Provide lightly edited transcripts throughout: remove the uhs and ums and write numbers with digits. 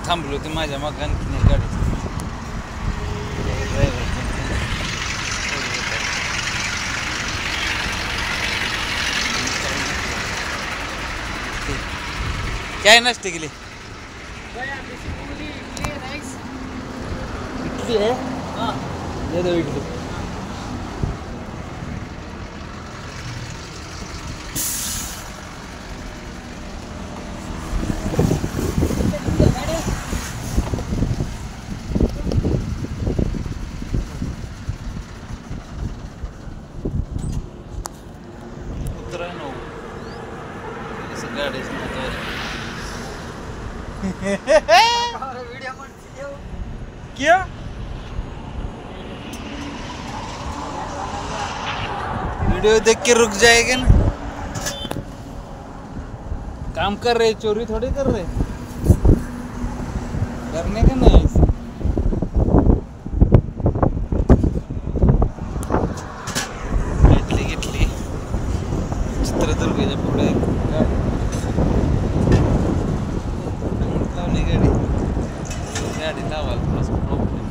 थांबलो होते माझ्या मग आणखीन एक गाडी काय नसते गेली इडली है हाँ दे दो इडली उतरा नो ऐसे गाड़ी से क्या वीडियो देख के रुक जाएगा ना काम कर रहे चोरी थोड़ी कर रहे करने का नहीं इटली इटली चित्रदुर्ग पुढे गाडी लावायला प्रॉब्लेम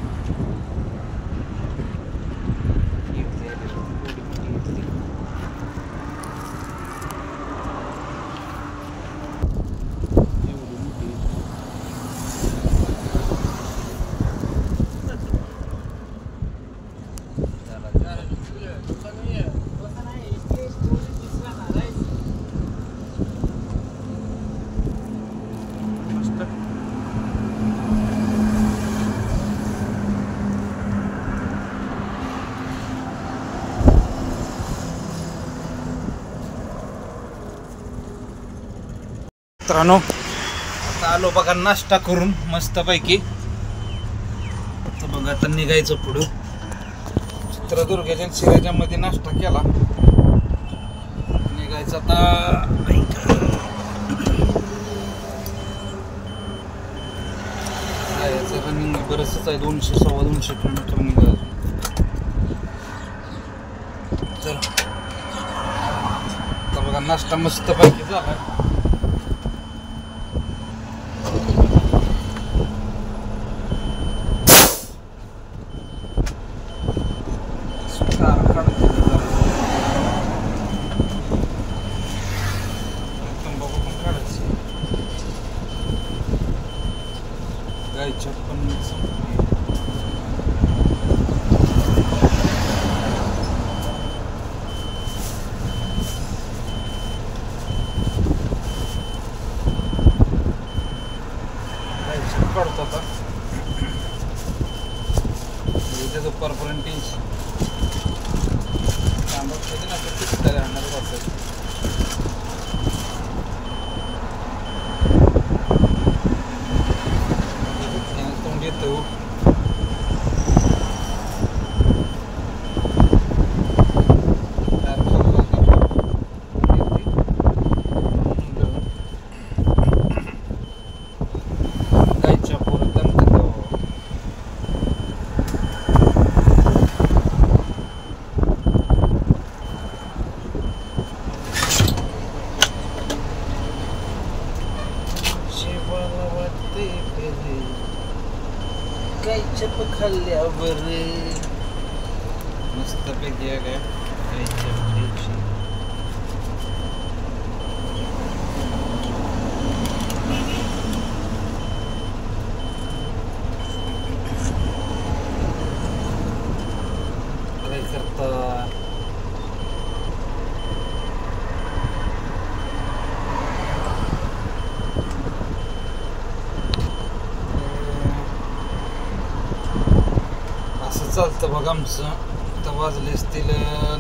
मित्रांनो आता आलो बघा नाश्ता करून मस्तपैकी तर बघा आता निघायचं पुढं चित्रदुर्गाच्या शिराच्या मध्ये नाश्ता केला निघायचं आता रनिंग बरंच आहे 200 सव्वा 200 किलोमीटर निघायचं तर आता बघा नाश्ता मस्तपैकी झाला गायच्या पण काढतो आता उद्या दुपारपर्यंत कांदा कधी ना कधी तयार आणणार वाटतं येतो गायच्या पोरं शिवाला वाटते गायचप खाल्ल्यावर मस्तपैकी आहे काय गायचप काय करता चालतं बघ आमचं आता वाजले असतील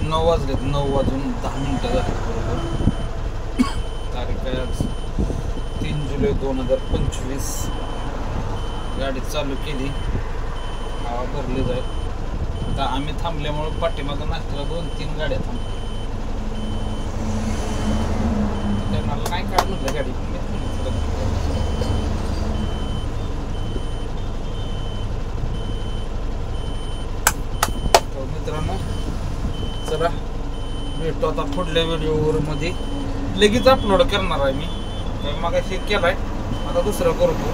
9 वाजलेत 9 वाजून 10 मिनिटं झाली बरोबर तारीख आहे आज 3 जुलै 2025 गाडी चालू केली हवा भरली जाईल आता आम्ही थांबल्यामुळे पाठीमागं नाश्त्याला 2-3 गाड्या थांबल्या मला नाही काढ म्हटलं गाडी मित्रांनो चला भेटतो आता पुढल्या व्हिडिओवर मध्ये लगेच अपलोड करणार आहे मी मग केलाय आता दुसरा करतो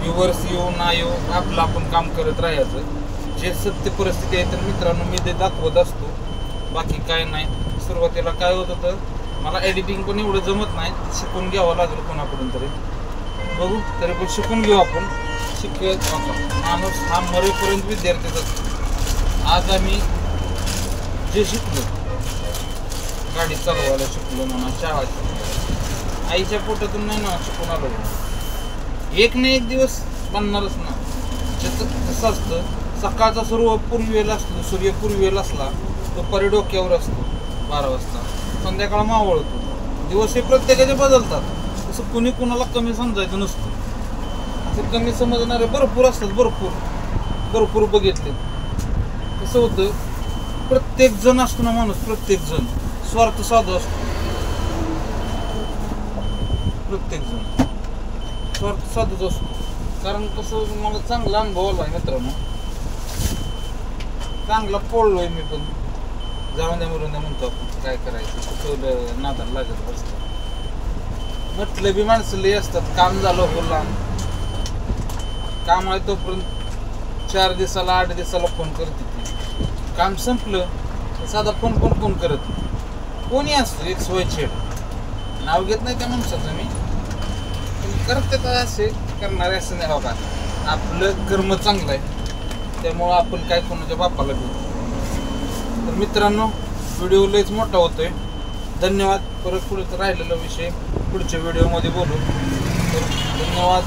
व्ह्यूवर्स येऊ ना येऊ आपलं आपण काम करत राहायचं. जे सत्य परिस्थिती आहे तर मित्रांनो मी ते दाखवत असतो, बाकी काय नाही. सुरुवातीला काय होत होतं, मला एडिटिंग पण एवढं जमत नाही, शिकून घ्यावं लागलं कोणाकडून तरी. बघू तरी पण शिकून घेऊ आपण. शिकत माणूस हा मरेपर्यंत विद्यार्थीच असतो. आज आम्ही जे शिकलो, गाडी चालवायला शिकलो म्हणा, शाळा शिकलो, आईच्या पोटातून नाही ना शिकून आलो. एक ना एक दिवस बनणारच ना. कसं असतं, सकाळचा पूर्वेला असतो, सूर्य पूर्वेला असला दुपारी डोक्यावर असतो 12 वाजता, संध्याकाळ मावळतो. दिवस हे प्रत्येकाचे बदलतात. तसं कुणी कुणाला कमी समजायचं नसतं. असं कमी समजणारे भरपूर असतात, भरपूर बघितले. कसं होतं, प्रत्येक जण असतो ना माणूस, प्रत्येक जण स्वार्थ साधा असतो. प्रत्येक जण स्वार्थ साधच असतो. कारण कसं, मला चांगला अनुभव आला आहे मित्रांनो. चांगला पळलोय मी पण. जाऊन द्या मरून द्या म्हणतो आपण, काय करायचं, कुठं नादाला लागत असतं. म्हटलं बी माणसं लई असतात. काम झालं बोलला, काम आहे तोपर्यंत 4 दिवसाला 8 दिवसाला फोन करते ती. काम संपलं साधा फोन पण कोण करत. कोणी असतं एक सोयछेड, नाव घेत नाही त्या माणसाचं मी, पण करते असे करणारे असं नाही. हो का, आपलं कर्म चांगलं आहे त्यामुळं आपण काय कोणाच्या बापाला घेऊ. तर मित्रांनो व्हिडिओ लयच मोठा होतोय. धन्यवाद. परत पुढे राहिलेला विषय पुढच्या व्हिडिओमध्ये बोलू. तर धन्यवाद.